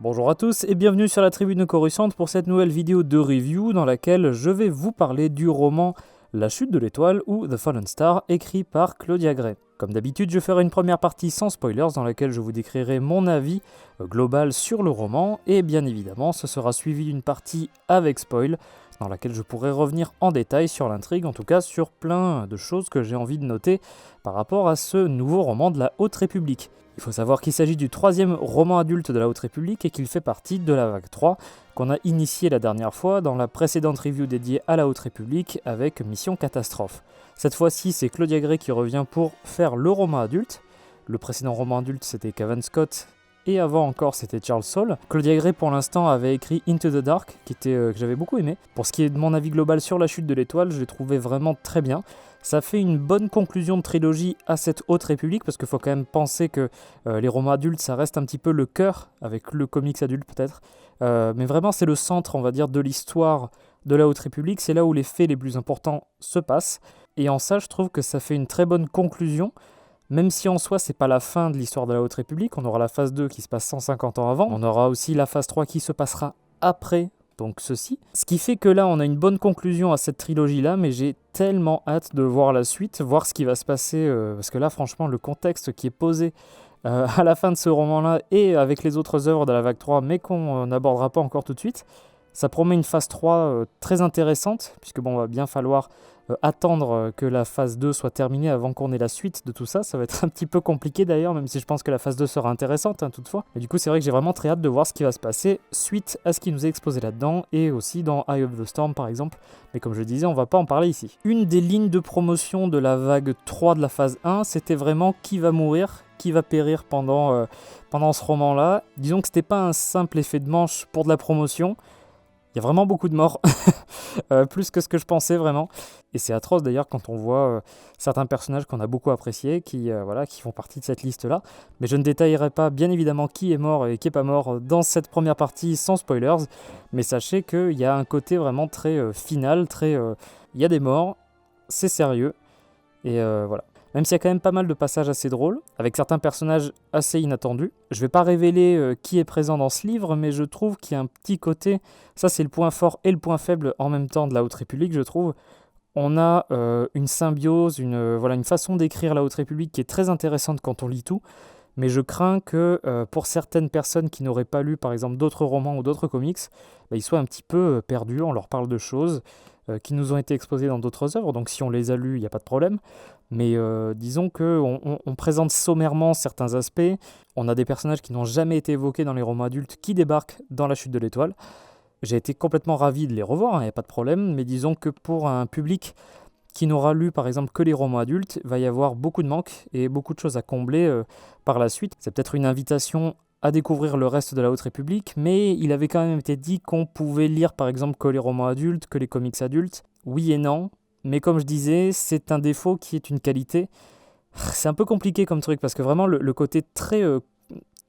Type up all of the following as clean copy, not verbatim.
Bonjour à tous et bienvenue sur la Tribune Coruscante pour cette nouvelle vidéo de review dans laquelle je vais vous parler du roman La Chute de l'Étoile ou The Fallen Star écrit par Claudia Gray. Comme d'habitude, je ferai une première partie sans spoilers dans laquelle je vous décrirai mon avis global sur le roman et bien évidemment ce sera suivi d'une partie avec spoil dans laquelle je pourrai revenir en détail sur l'intrigue, en tout cas sur plein de choses que j'ai envie de noter par rapport à ce nouveau roman de la Haute République. Il faut savoir qu'il s'agit du troisième roman adulte de la Haute République et qu'il fait partie de la vague 3 qu'on a initiée la dernière fois dans la précédente review dédiée à la Haute République avec Mission Catastrophe. Cette fois-ci, c'est Claudia Gray qui revient pour faire le roman adulte. Le précédent roman adulte, c'était Cavan Scott et avant encore, c'était Charles Saul. Claudia Gray, pour l'instant, avait écrit Into the Dark, que j'avais beaucoup aimé. Pour ce qui est de mon avis global sur La Chute de l'Étoile, je l'ai trouvé vraiment très bien. Ça fait une bonne conclusion de trilogie à cette Haute République, parce qu'il faut quand même penser que les romans adultes, ça reste un petit peu le cœur, avec le comics adulte peut-être. Mais vraiment, c'est le centre, on va dire, de l'histoire de la Haute République. C'est là où les faits les plus importants se passent. Et en ça, je trouve que ça fait une très bonne conclusion. Même si en soi, c'est pas la fin de l'histoire de la Haute République, on aura la phase 2 qui se passe 150 ans avant, on aura aussi la phase 3 qui se passera après, donc ceci. Ce qui fait que là, on a une bonne conclusion à cette trilogie-là, mais j'ai tellement hâte de voir la suite, voir ce qui va se passer, parce que là, franchement, le contexte qui est posé à la fin de ce roman-là, et avec les autres œuvres de la vague 3, mais qu'on n'abordera pas encore tout de suite, ça promet une phase 3 très intéressante, puisque bon, va bien falloir attendre que la phase 2 soit terminée avant qu'on ait la suite de tout ça. Ça va être un petit peu compliqué d'ailleurs, même si je pense que la phase 2 sera intéressante toutefois. Et du coup, c'est vrai que j'ai vraiment très hâte de voir ce qui va se passer suite à ce qui nous est exposé là-dedans, et aussi dans Eye of the Storm par exemple. Mais comme je le disais, on va pas en parler ici. Une des lignes de promotion de la vague 3 de la phase 1, c'était vraiment qui va mourir, qui va périr pendant ce roman-là. Disons que c'était pas un simple effet de manche pour de la promotion. Il y a vraiment beaucoup de morts, plus que ce que je pensais vraiment. Et c'est atroce d'ailleurs quand on voit certains personnages qu'on a beaucoup appréciés, qui font partie de cette liste-là. Mais je ne détaillerai pas bien évidemment qui est mort et qui n'est pas mort dans cette première partie sans spoilers. Mais sachez qu'il y a un côté vraiment très final, il y a des morts, c'est sérieux, et voilà. Même s'il y a quand même pas mal de passages assez drôles, avec certains personnages assez inattendus. Je ne vais pas révéler qui est présent dans ce livre, mais je trouve qu'il y a un petit côté, ça c'est le point fort et le point faible en même temps de la Haute République, je trouve. On a une symbiose, une façon d'écrire la Haute République qui est très intéressante quand on lit tout, mais je crains que pour certaines personnes qui n'auraient pas lu par exemple d'autres romans ou d'autres comics, ils soient un petit peu perdus, on leur parle de choses qui nous ont été exposées dans d'autres œuvres, donc si on les a lues, il n'y a pas de problème. Mais disons qu'on présente sommairement certains aspects, on a des personnages qui n'ont jamais été évoqués dans les romans adultes qui débarquent dans La Chute de l'Étoile. J'ai été complètement ravi de les revoir, il n'y a pas de problème, mais disons que pour un public qui n'aura lu par exemple que les romans adultes, il va y avoir beaucoup de manques et beaucoup de choses à combler par la suite. C'est peut-être une invitation à découvrir le reste de la Haute République, mais il avait quand même été dit qu'on pouvait lire par exemple que les romans adultes, que les comics adultes. Oui et non, mais comme je disais, c'est un défaut qui est une qualité. C'est un peu compliqué comme truc, parce que vraiment le côté très...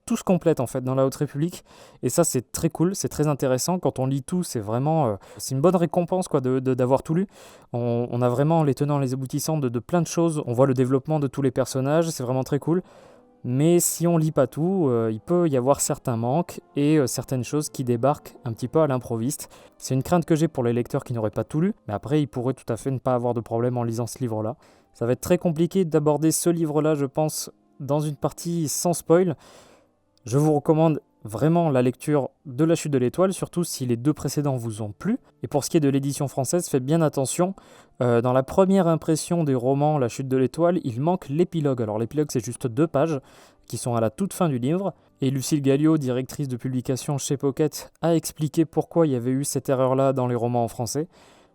tout se complète en fait dans la Haute République, et ça c'est très cool, c'est très intéressant. Quand on lit tout, c'est vraiment... c'est une bonne récompense quoi, d'avoir tout lu. On a vraiment les tenants, les aboutissants de plein de choses, on voit le développement de tous les personnages, c'est vraiment très cool. Mais si on lit pas tout, il peut y avoir certains manques et certaines choses qui débarquent un petit peu à l'improviste. C'est une crainte que j'ai pour les lecteurs qui n'auraient pas tout lu, mais après ils pourraient tout à fait ne pas avoir de problème en lisant ce livre-là. Ça va être très compliqué d'aborder ce livre-là, je pense, dans une partie sans spoil. Je vous recommande vraiment la lecture de La Chute de l'Étoile, surtout si les deux précédents vous ont plu. Et pour ce qui est de l'édition française, faites bien attention. Dans la première impression des romans La Chute de l'Étoile, il manque l'épilogue. Alors l'épilogue, c'est juste 2 pages qui sont à la toute fin du livre. Et Lucille Gallio, directrice de publication chez Pocket, a expliqué pourquoi il y avait eu cette erreur-là dans les romans en français.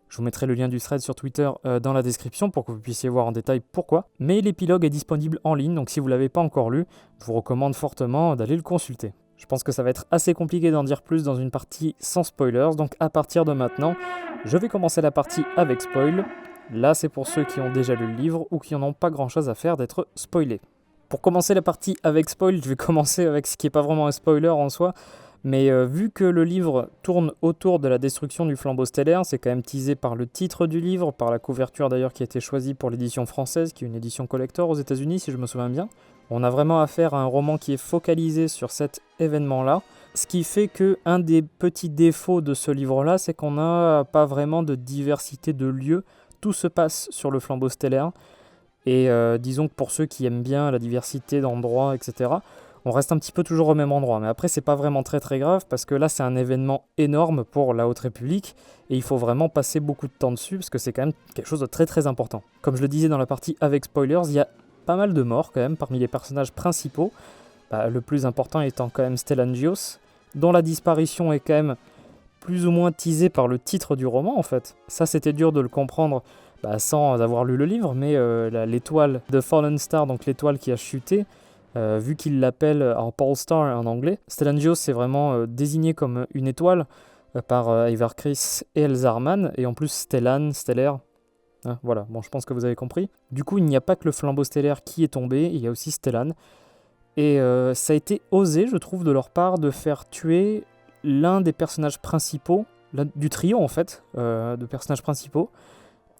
Je vous mettrai le lien du thread sur Twitter dans la description pour que vous puissiez voir en détail pourquoi. Mais l'épilogue est disponible en ligne, donc si vous ne l'avez pas encore lu, je vous recommande fortement d'aller le consulter. Je pense que ça va être assez compliqué d'en dire plus dans une partie sans spoilers, donc à partir de maintenant, je vais commencer la partie avec spoil. Là, c'est pour ceux qui ont déjà lu le livre ou qui n'en ont pas grand-chose à faire d'être spoilés. Pour commencer la partie avec spoil, je vais commencer avec ce qui n'est pas vraiment un spoiler en soi, mais vu que le livre tourne autour de la destruction du flambeau stellaire, c'est quand même teasé par le titre du livre, par la couverture d'ailleurs qui a été choisie pour l'édition française, qui est une édition collector aux États-Unis si je me souviens bien. On a vraiment affaire à un roman qui est focalisé sur cet événement-là. Ce qui fait qu'un des petits défauts de ce livre-là, c'est qu'on n'a pas vraiment de diversité de lieux. Tout se passe sur le flambeau stellaire. Et disons que pour ceux qui aiment bien la diversité d'endroits, etc., on reste un petit peu toujours au même endroit. Mais après, c'est pas vraiment très très grave parce que là, c'est un événement énorme pour la Haute République et il faut vraiment passer beaucoup de temps dessus parce que c'est quand même quelque chose de très très important. Comme je le disais dans la partie avec spoilers, il y a pas mal de morts quand même parmi les personnages principaux. Le plus important étant quand même Stellangios, dont la disparition est quand même plus ou moins teasée par le titre du roman en fait. Ça, c'était dur de le comprendre sans avoir lu le livre, mais l'étoile de Fallen Star, donc l'étoile qui a chuté, vu qu'il l'appelle en Pole Star en anglais, Stellangios c'est vraiment désigné comme une étoile par Ivar Chris et Elzarman, et en plus stellaire. Voilà, bon, je pense que vous avez compris. Du coup, il n'y a pas que le flambeau stellaire qui est tombé, il y a aussi Stellan. Et ça a été osé, je trouve, de leur part de faire tuer l'un des personnages principaux, du trio en fait, de personnages principaux.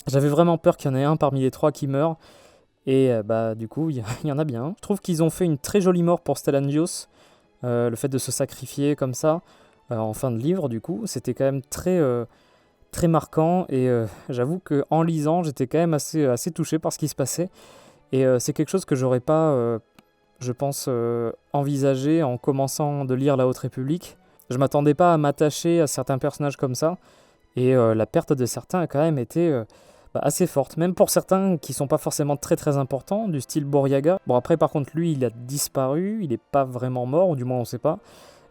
J'avais vraiment peur qu'il y en ait un parmi les trois qui meure. Et du coup, il y en a bien. Je trouve qu'ils ont fait une très jolie mort pour Stellangios. Le fait de se sacrifier comme ça, en fin de livre, du coup, c'était quand même très, très marquant. Et j'avoue qu'en lisant, j'étais quand même assez touché par ce qui se passait. Et c'est quelque chose que j'aurais pas, je pense, envisagé en commençant de lire La Haute République. Je m'attendais pas à m'attacher à certains personnages comme ça. Et la perte de certains a quand même été assez forte, même pour certains qui sont pas forcément très très importants, du style Boryaga. Bon après par contre lui il a disparu, il est pas vraiment mort, ou du moins on sait pas.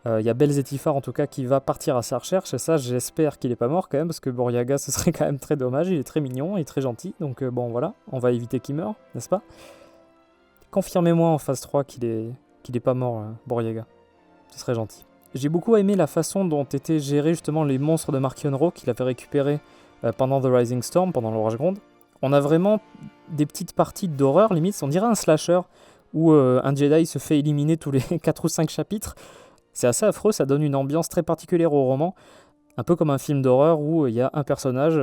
Il y a Belzetifar en tout cas qui va partir à sa recherche, et ça j'espère qu'il est pas mort quand même, parce que Boryaga ce serait quand même très dommage, il est très mignon, il est très gentil, donc bon voilà, on va éviter qu'il meure, n'est-ce pas? Confirmez-moi en phase 3 qu'il est pas mort, Boryaga, ce serait gentil. J'ai beaucoup aimé la façon dont étaient gérés justement les monstres de Markionro qu'il avait récupérés pendant The Rising Storm, pendant l'Orage Gronde. On a vraiment des petites parties d'horreur, limite, on dirait un slasher, où un Jedi se fait éliminer tous les 4 ou 5 chapitres. C'est assez affreux, ça donne une ambiance très particulière au roman, un peu comme un film d'horreur où il y a un personnage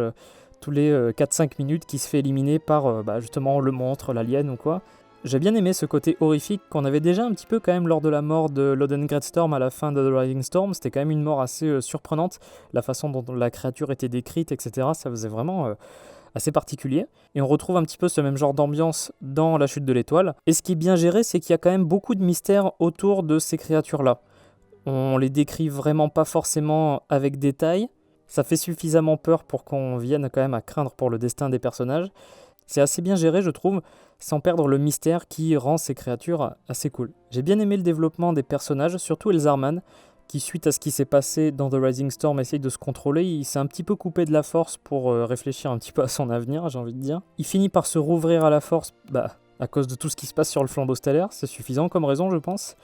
tous les 4-5 minutes qui se fait éliminer par justement le monstre, l'alien ou quoi. J'ai bien aimé ce côté horrifique qu'on avait déjà un petit peu quand même lors de la mort de Loden Greatstorm à la fin de The Rising Storm. C'était quand même une mort assez surprenante, la façon dont la créature était décrite, etc. Ça faisait vraiment assez particulier. Et on retrouve un petit peu ce même genre d'ambiance dans La Chute de l'Étoile. Et ce qui est bien géré, c'est qu'il y a quand même beaucoup de mystères autour de ces créatures-là. On les décrit vraiment pas forcément avec détail. Ça fait suffisamment peur pour qu'on vienne quand même à craindre pour le destin des personnages. C'est assez bien géré, je trouve, sans perdre le mystère qui rend ces créatures assez cool. J'ai bien aimé le développement des personnages, surtout Elzarman, qui suite à ce qui s'est passé dans The Rising Storm essaye de se contrôler. Il s'est un petit peu coupé de la force pour réfléchir un petit peu à son avenir, j'ai envie de dire. Il finit par se rouvrir à la force, à cause de tout ce qui se passe sur le flambeau stellaire, c'est suffisant comme raison, je pense.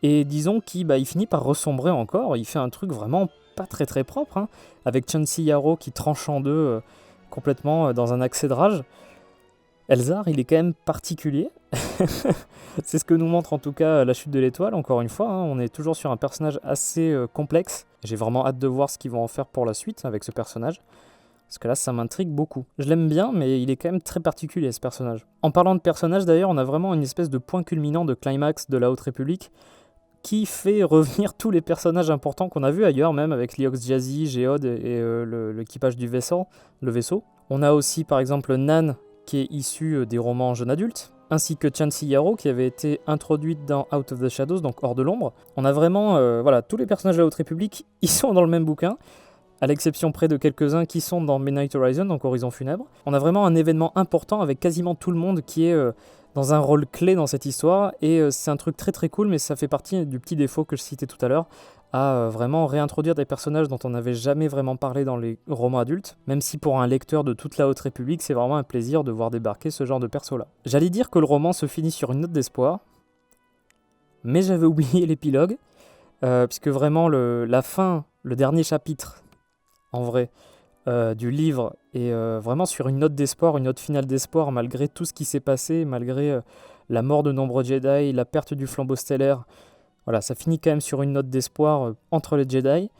Et disons qu'il finit par ressombrer encore, il fait un truc vraiment pas très très propre, hein, avec Chansey Yarrow qui tranche en deux complètement dans un accès de rage. Elzar, il est quand même particulier. C'est ce que nous montre en tout cas La Chute de l'Étoile, encore une fois. Hein, on est toujours sur un personnage assez complexe. J'ai vraiment hâte de voir ce qu'ils vont en faire pour la suite avec ce personnage. Parce que là, ça m'intrigue beaucoup. Je l'aime bien, mais il est quand même très particulier, ce personnage. En parlant de personnage, d'ailleurs, on a vraiment une espèce de point culminant de climax de la Haute République qui fait revenir tous les personnages importants qu'on a vus ailleurs, même avec Liox Jazzy, Géode et l'équipage du vaisseau, le vaisseau. On a aussi, par exemple, Nan, qui est issue des romans jeune adulte, ainsi que Chansey Yarrow, qui avait été introduite dans Out of the Shadows, donc Hors de l'ombre. On a vraiment, tous les personnages de la Haute République, ils sont dans le même bouquin, à l'exception près de quelques-uns qui sont dans Midnight Horizon, donc Horizon Funèbre. On a vraiment un événement important avec quasiment tout le monde qui est dans un rôle clé dans cette histoire, et c'est un truc très très cool, mais ça fait partie du petit défaut que je citais tout à l'heure, à vraiment réintroduire des personnages dont on n'avait jamais vraiment parlé dans les romans adultes, même si pour un lecteur de toute la Haute République, c'est vraiment un plaisir de voir débarquer ce genre de perso-là. J'allais dire que le roman se finit sur une note d'espoir, mais j'avais oublié l'épilogue, puisque vraiment la fin, le dernier chapitre, en vrai, du livre est vraiment sur une note d'espoir, une note finale d'espoir, malgré tout ce qui s'est passé, malgré la mort de nombreux Jedi, la perte du flambeau stellaire. Voilà, ça finit quand même sur une note d'espoir entre les Jedi.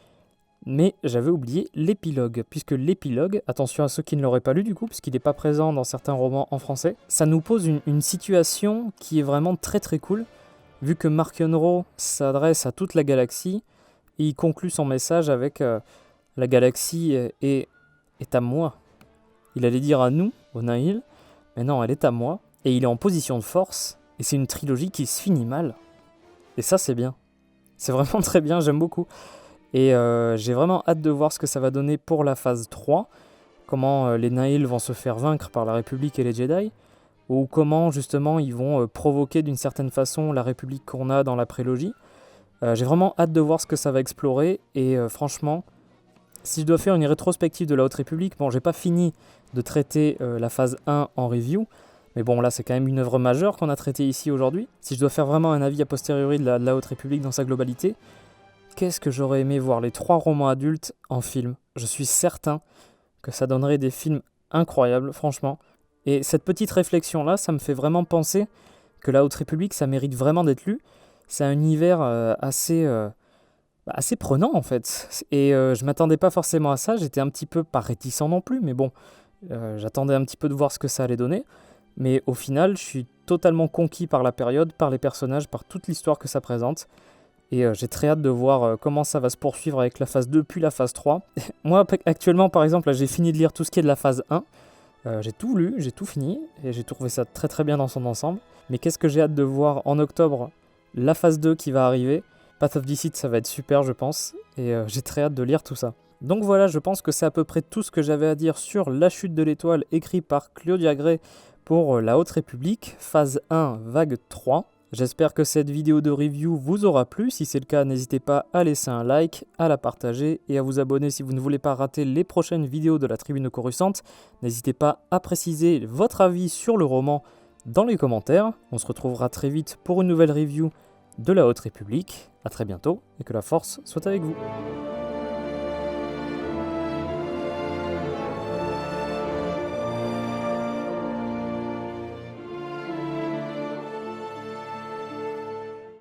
Mais j'avais oublié l'épilogue, puisque l'épilogue, attention à ceux qui ne l'auraient pas lu du coup, puisqu'il n'est pas présent dans certains romans en français, ça nous pose une situation qui est vraiment très très cool, vu que Mark Unruh s'adresse à toute la galaxie, et il conclut son message avec la galaxie est à moi. Il allait dire à nous, au Nihil, mais non, elle est à moi, et il est en position de force, et c'est une trilogie qui se finit mal. Et ça, c'est bien. C'est vraiment très bien, j'aime beaucoup. Et j'ai vraiment hâte de voir ce que ça va donner pour la phase 3, comment les Nihil vont se faire vaincre par la République et les Jedi, ou comment justement ils vont provoquer d'une certaine façon la République qu'on a dans la prélogie. J'ai vraiment hâte de voir ce que ça va explorer, et franchement, si je dois faire une rétrospective de la Haute République, bon, j'ai pas fini de traiter la phase 1 en review, mais bon, là c'est quand même une œuvre majeure qu'on a traitée ici aujourd'hui. Si je dois faire vraiment un avis a posteriori de la Haute République dans sa globalité, qu'est-ce que j'aurais aimé voir les 3 romans adultes en film. Je suis certain que ça donnerait des films incroyables, franchement. Et cette petite réflexion-là, ça me fait vraiment penser que la Haute République, ça mérite vraiment d'être lu. C'est un univers assez prenant, en fait. Et je m'attendais pas forcément à ça. J'étais un petit peu, pas réticent non plus, mais bon, j'attendais un petit peu de voir ce que ça allait donner. Mais au final, je suis totalement conquis par la période, par les personnages, par toute l'histoire que ça présente. Et j'ai très hâte de voir comment ça va se poursuivre avec la phase 2 puis la phase 3. Moi, actuellement, par exemple, là, j'ai fini de lire tout ce qui est de la phase 1. J'ai tout lu, j'ai tout fini, et j'ai trouvé ça très très bien dans son ensemble. Mais qu'est-ce que j'ai hâte de voir en octobre, la phase 2 qui va arriver. Path of Deceit, ça va être super, je pense. Et j'ai très hâte de lire tout ça. Donc voilà, je pense que c'est à peu près tout ce que j'avais à dire sur La Chute de l'Étoile, écrit par Claudia Gray pour la Haute République, phase 1, vague 3. J'espère que cette vidéo de review vous aura plu. Si c'est le cas, n'hésitez pas à laisser un like, à la partager et à vous abonner si vous ne voulez pas rater les prochaines vidéos de la Tribune Coruscante. N'hésitez pas à préciser votre avis sur le roman dans les commentaires. On se retrouvera très vite pour une nouvelle review de la Haute République. A très bientôt et que la force soit avec vous.